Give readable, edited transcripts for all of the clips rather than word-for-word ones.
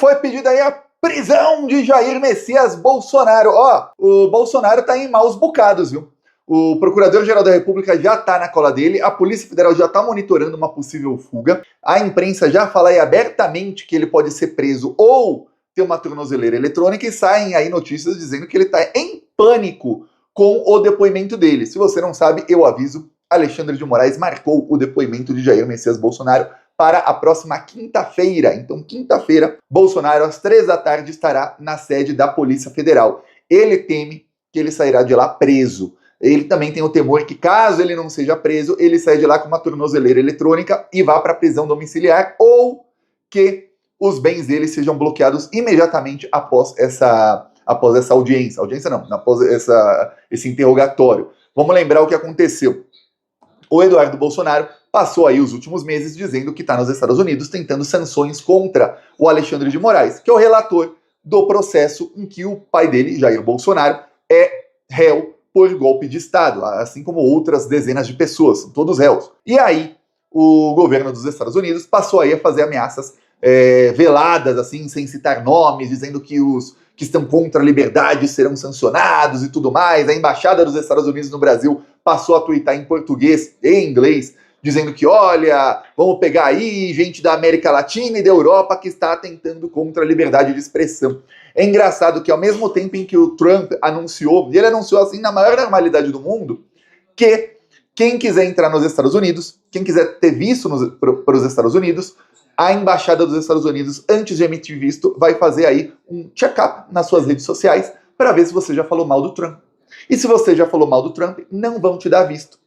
foi pedida aí a prisão de Jair Messias Bolsonaro. Ó, o Bolsonaro tá em maus bocados, viu? O Procurador-Geral da República já tá na cola dele, a Polícia Federal já tá monitorando uma possível fuga, a imprensa já fala aí abertamente que ele pode ser preso ou ter uma tornozeleira eletrônica e saem aí notícias dizendo que ele tá em pânico com o depoimento dele. Se você não sabe, eu aviso, Alexandre de Moraes marcou o depoimento de Jair Messias Bolsonaro para a próxima quinta-feira. Então, quinta-feira, Bolsonaro, às 3 da tarde, estará na sede da Polícia Federal. Ele teme que ele sairá de lá preso. Ele também tem o temor que, caso ele não seja preso, ele saia de lá com uma tornozeleira eletrônica e vá para a prisão domiciliar, ou que os bens dele sejam bloqueados imediatamente após essa audiência. Audiência não, após esse interrogatório. Vamos lembrar o que aconteceu. O Eduardo Bolsonaro passou aí os últimos meses dizendo que está nos Estados Unidos tentando sanções contra o Alexandre de Moraes, que é o relator do processo em que o pai dele, Jair Bolsonaro, é réu por golpe de Estado, assim como outras dezenas de pessoas, são todos réus. E aí, o governo dos Estados Unidos passou aí a fazer ameaças veladas, assim, sem citar nomes, dizendo que os que estão contra a liberdade serão sancionados e tudo mais. A Embaixada dos Estados Unidos no Brasil passou a tuitar em português e em inglês, dizendo que, olha, vamos pegar aí gente da América Latina e da Europa que está atentando contra a liberdade de expressão. É engraçado que ao mesmo tempo em que o Trump anunciou, e ele anunciou assim na maior normalidade do mundo, que quem quiser entrar nos Estados Unidos, quem quiser ter visto para os Estados Unidos, a Embaixada dos Estados Unidos, antes de emitir visto, vai fazer aí um check-up nas suas redes sociais para ver se você já falou mal do Trump. E se você já falou mal do Trump, não vão te dar visto.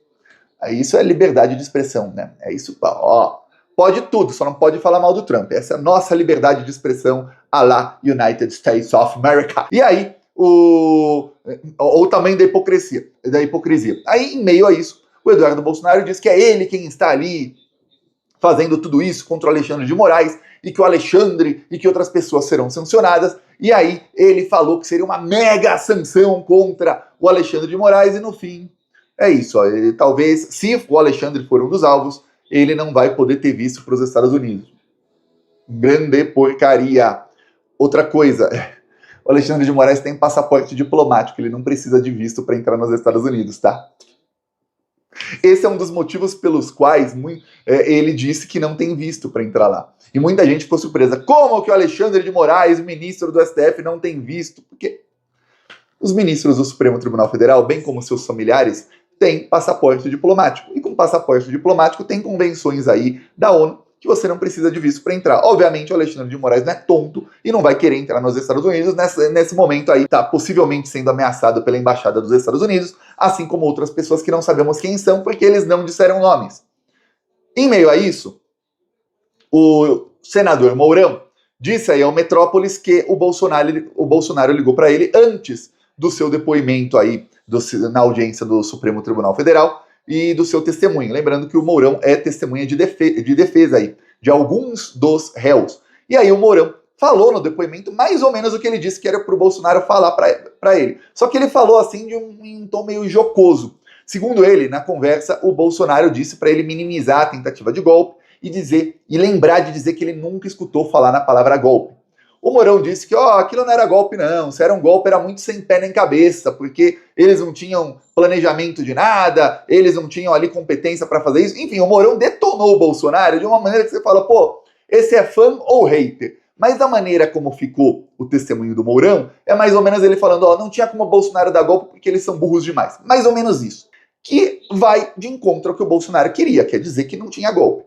Isso é liberdade de expressão, né? É isso, ó. Pode tudo, só não pode falar mal do Trump. Essa é a nossa liberdade de expressão à la United States of America. E aí, o tamanho da hipocrisia. Aí, em meio a isso, o Eduardo Bolsonaro diz que é ele quem está ali fazendo tudo isso contra o Alexandre de Moraes, e que o Alexandre e que outras pessoas serão sancionadas. E aí, ele falou que seria uma mega sanção contra o Alexandre de Moraes, e no fim, é isso. Ó, talvez, se o Alexandre for um dos alvos, ele não vai poder ter visto para os Estados Unidos. Grande porcaria. Outra coisa, o Alexandre de Moraes tem passaporte diplomático, ele não precisa de visto para entrar nos Estados Unidos, tá? Esse é um dos motivos pelos quais ele disse que não tem visto para entrar lá. E muita gente ficou surpresa. Como que o Alexandre de Moraes, o ministro do STF, não tem visto? Porque os ministros do Supremo Tribunal Federal, bem como seus familiares, têm passaporte diplomático. E com passaporte diplomático tem convenções aí da ONU que você não precisa de visto para entrar. Obviamente o Alexandre de Moraes não é tonto e não vai querer entrar nos Estados Unidos. Nesse momento aí está possivelmente sendo ameaçado pela Embaixada dos Estados Unidos, assim como outras pessoas que não sabemos quem são, porque eles não disseram nomes. Em meio a isso, o senador Mourão disse aí ao Metrópolis que o Bolsonaro ligou para ele antes do seu depoimento aí na audiência do Supremo Tribunal Federal e do seu testemunho. Lembrando que o Mourão é testemunha de defesa aí, de alguns dos réus. E aí o Mourão falou no depoimento mais ou menos o que ele disse que era para o Bolsonaro falar para ele. Só que ele falou assim em um tom meio jocoso. Segundo ele, na conversa, o Bolsonaro disse para ele minimizar a tentativa de golpe e lembrar de dizer que ele nunca escutou falar na palavra golpe. O Mourão disse que aquilo não era golpe não, se era um golpe era muito sem pé nem cabeça, porque eles não tinham planejamento de nada, eles não tinham ali competência para fazer isso. Enfim, o Mourão detonou o Bolsonaro de uma maneira que você fala, pô, esse é fã ou hater? Mas da maneira como ficou o testemunho do Mourão, é mais ou menos ele falando, não tinha como o Bolsonaro dar golpe porque eles são burros demais. Mais ou menos isso. Que vai de encontro ao que o Bolsonaro queria, quer dizer que não tinha golpe.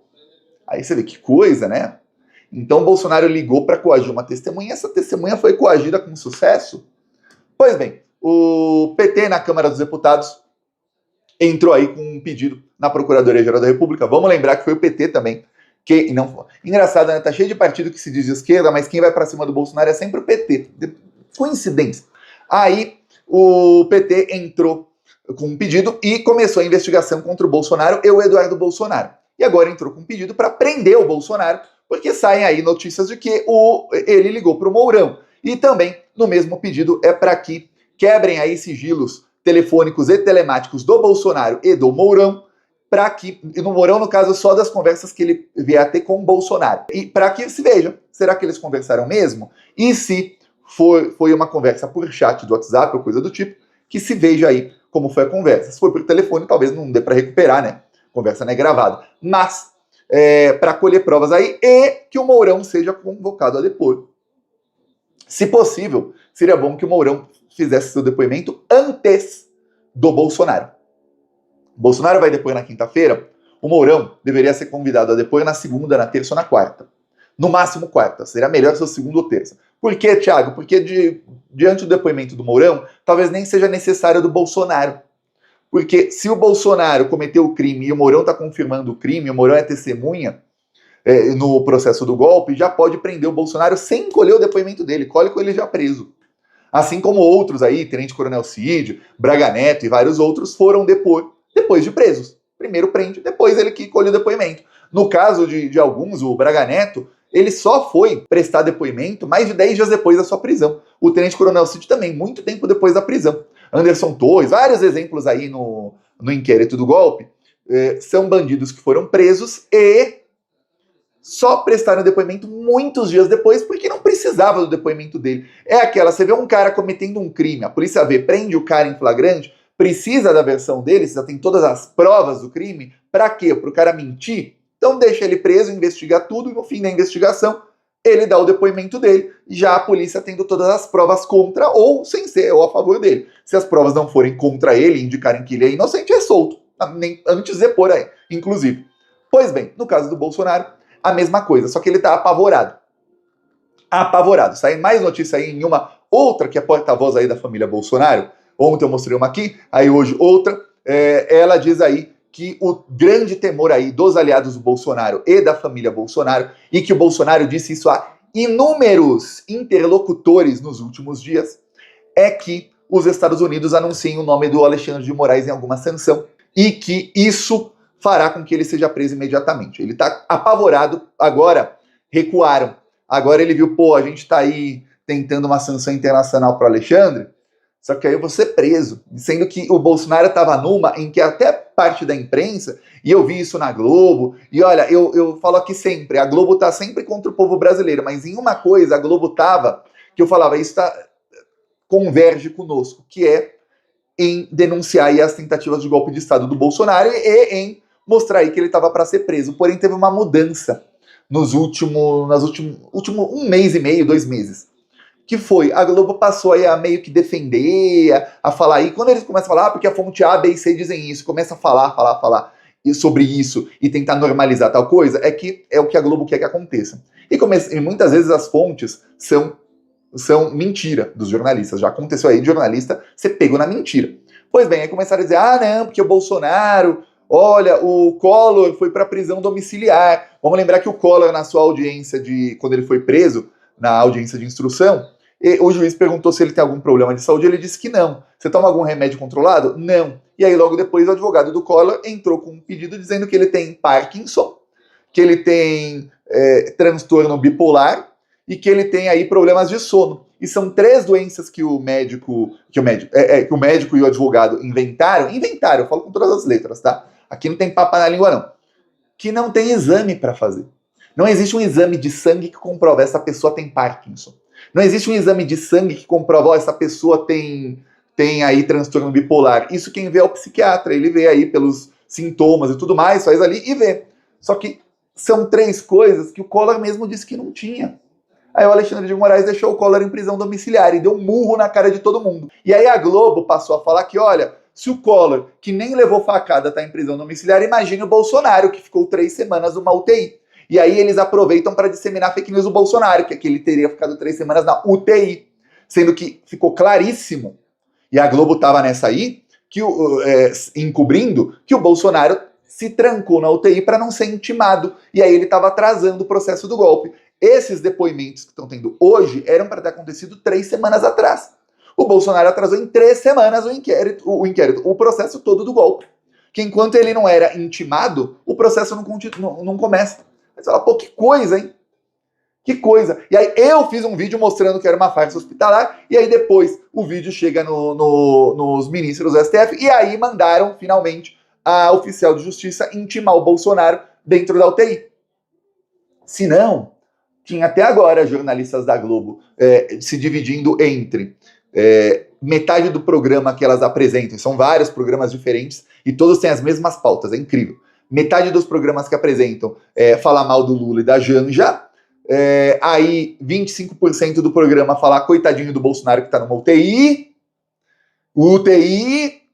Aí você vê que coisa, né? Então Bolsonaro ligou para coagir uma testemunha, essa testemunha foi coagida com sucesso. Pois bem, o PT na Câmara dos Deputados entrou aí com um pedido na Procuradoria-Geral da República. Vamos lembrar que foi o PT também. Engraçado, né? Tá cheio de partido que se diz de esquerda, mas quem vai para cima do Bolsonaro é sempre o PT. Coincidência. Aí o PT entrou com um pedido e começou a investigação contra o Bolsonaro e o Eduardo Bolsonaro. E agora entrou com um pedido para prender o Bolsonaro, porque saem aí notícias de que ele ligou para o Mourão. E também, no mesmo pedido, é para que quebrem aí sigilos telefônicos e telemáticos do Bolsonaro e do Mourão para que, e no Mourão, no caso, só das conversas que ele vier a ter com o Bolsonaro. E para que se veja, será que eles conversaram mesmo? E se foi uma conversa por chat do WhatsApp ou coisa do tipo, que se veja aí como foi a conversa. Se foi por telefone, talvez não dê para recuperar, né? Conversa não é gravada. Mas, para colher provas aí, e que o Mourão seja convocado a depor. Se possível, seria bom que o Mourão fizesse seu depoimento antes do Bolsonaro. O Bolsonaro vai depor na quinta-feira, o Mourão deveria ser convidado a depor na segunda, na terça ou na quarta. No máximo quarta. Seria melhor se fosse segunda ou terça. Por quê, Thiago? Porque diante do depoimento do Mourão, talvez nem seja necessário do Bolsonaro. Porque se o Bolsonaro cometeu o crime e o Mourão está confirmando o crime, o Mourão é testemunha no processo do golpe, já pode prender o Bolsonaro sem colher o depoimento dele. Colhe com ele já preso. Assim como outros aí, Tenente Coronel Cid, Braga Neto e vários outros foram depor depois de presos. Primeiro prende, depois ele que colhe o depoimento. No caso de alguns, o Braga Neto, ele só foi prestar depoimento mais de 10 dias depois da sua prisão. O Tenente Coronel Cid também, muito tempo depois da prisão. Anderson Torres, vários exemplos aí no inquérito do golpe, são bandidos que foram presos e só prestaram depoimento muitos dias depois, porque não precisava do depoimento dele. É aquela, você vê um cara cometendo um crime, a polícia vê, prende o cara em flagrante, precisa da versão dele, já tem todas as provas do crime, pra quê? Pro cara mentir? Então deixa ele preso, investiga tudo, e no fim da investigação, ele dá o depoimento dele, já a polícia tendo todas as provas contra ou sem ser, ou a favor dele. Se as provas não forem contra ele e indicarem que ele é inocente, é solto. Nem antes de depor aí, inclusive. Pois bem, no caso do Bolsonaro, a mesma coisa, só que ele tá apavorado. Apavorado. Sai mais notícia aí em uma outra que é porta-voz aí da família Bolsonaro. Ontem eu mostrei uma aqui, aí hoje outra. Ela diz aí que o grande temor aí dos aliados do Bolsonaro e da família Bolsonaro, e que o Bolsonaro disse isso a inúmeros interlocutores nos últimos dias, é que os Estados Unidos anunciem o nome do Alexandre de Moraes em alguma sanção e que isso fará com que ele seja preso imediatamente. Ele está apavorado, agora recuaram. Agora ele viu, a gente está aí tentando uma sanção internacional para o Alexandre, só que aí eu vou ser preso. Sendo que o Bolsonaro estava numa em que até parte da imprensa, e eu vi isso na Globo, e olha, eu falo aqui sempre, a Globo está sempre contra o povo brasileiro, mas em uma coisa a Globo estava, que eu falava, isso converge conosco, que é em denunciar aí as tentativas de golpe de Estado do Bolsonaro e em mostrar aí que ele estava para ser preso. Porém, teve uma mudança nos últimos um mês e meio, 2 meses. Que foi, a Globo passou aí a meio que defender, a falar aí, quando eles começam a falar, porque a fonte A, B e C dizem isso, começa a falar sobre isso e tentar normalizar tal coisa, é o que a Globo quer que aconteça. E muitas vezes as fontes são mentira dos jornalistas. Já aconteceu aí de jornalista ser pego na mentira. Pois bem, aí começaram a dizer, não, porque o Bolsonaro, olha, o Collor foi para prisão domiciliar. Vamos lembrar que o Collor, na sua audiência quando ele foi preso, na audiência de instrução, o juiz perguntou se ele tem algum problema de saúde, ele disse que não. Você toma algum remédio controlado? Não. E aí logo depois o advogado do Collor entrou com um pedido dizendo que ele tem Parkinson, que ele tem transtorno bipolar e que ele tem aí problemas de sono. E são 3 doenças que o médico e o advogado inventaram, eu falo com todas as letras, tá? Aqui não tem papa na língua não. Que não tem exame para fazer. Não existe um exame de sangue que comprova essa pessoa tem Parkinson. Não existe um exame de sangue que comprova essa pessoa tem aí transtorno bipolar. Isso quem vê é o psiquiatra, ele vê aí pelos sintomas e tudo mais, faz ali e vê. Só que são 3 coisas que o Collor mesmo disse que não tinha. Aí o Alexandre de Moraes deixou o Collor em prisão domiciliar e deu um murro na cara de todo mundo. E aí a Globo passou a falar que, olha, se o Collor, que nem levou facada, tá em prisão domiciliar, imagine o Bolsonaro, que ficou 3 semanas numa UTI. E aí eles aproveitam para disseminar fake news do Bolsonaro, que ele teria ficado 3 semanas na UTI. Sendo que ficou claríssimo, e a Globo tava nessa aí, encobrindo, que o Bolsonaro se trancou na UTI para não ser intimado. E aí ele estava atrasando o processo do golpe. Esses depoimentos que estão tendo hoje eram para ter acontecido 3 semanas atrás. O Bolsonaro atrasou em 3 semanas o processo todo do golpe. Que enquanto ele não era intimado, o processo não começa. Aí você fala, que coisa, hein? Que coisa. E aí eu fiz um vídeo mostrando que era uma farsa hospitalar, e aí depois o vídeo chega nos ministros do STF, e aí mandaram, finalmente, a oficial de justiça intimar o Bolsonaro dentro da UTI. Se não, tinha até agora jornalistas da Globo se dividindo entre metade do programa que elas apresentam, são vários programas diferentes e todos têm as mesmas pautas, é incrível. Metade dos programas que apresentam falar mal do Lula e da Janja, aí 25% do programa falar coitadinho do Bolsonaro que tá numa UTI,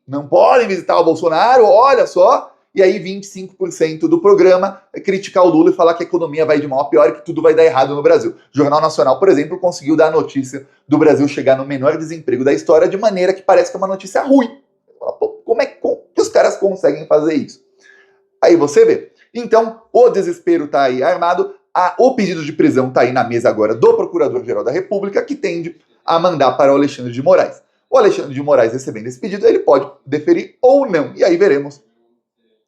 não podem visitar o Bolsonaro, olha só, e aí 25% do programa é criticar o Lula e falar que a economia vai de mal a pior e que tudo vai dar errado no Brasil. O Jornal Nacional, por exemplo, conseguiu dar a notícia do Brasil chegar no menor desemprego da história de maneira que parece que é uma notícia ruim. Como que os caras conseguem fazer isso? Aí você vê. Então, o desespero tá aí armado, o pedido de prisão tá aí na mesa agora do Procurador-Geral da República, que tende a mandar para o Alexandre de Moraes. O Alexandre de Moraes recebendo esse pedido, ele pode deferir ou não. E aí veremos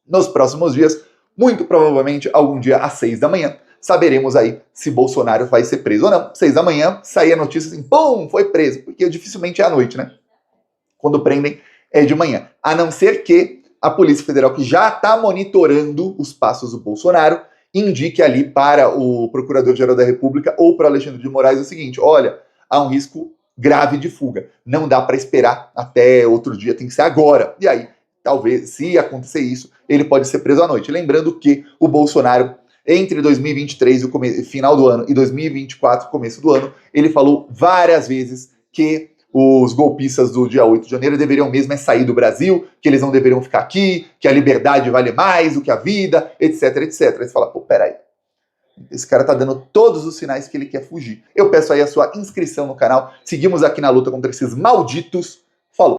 nos próximos dias, muito provavelmente algum dia às 6 da manhã, saberemos aí se Bolsonaro vai ser preso ou não. 6 da manhã, sair a notícia assim, pum, foi preso, porque dificilmente é à noite, né? Quando prendem é de manhã. A não ser que a Polícia Federal, que já está monitorando os passos do Bolsonaro, indique ali para o Procurador-Geral da República ou para Alexandre de Moraes o seguinte, olha, há um risco grave de fuga, não dá para esperar até outro dia, tem que ser agora. E aí, talvez, se acontecer isso, ele pode ser preso à noite. Lembrando que o Bolsonaro, entre 2023, o final do ano, e 2024, começo do ano, ele falou várias vezes que os golpistas do dia 8 de janeiro deveriam mesmo sair do Brasil, que eles não deveriam ficar aqui, que a liberdade vale mais do que a vida, etc, etc. Aí você fala, pô, peraí. Esse cara tá dando todos os sinais que ele quer fugir. Eu peço aí a sua inscrição no canal. Seguimos aqui na luta contra esses malditos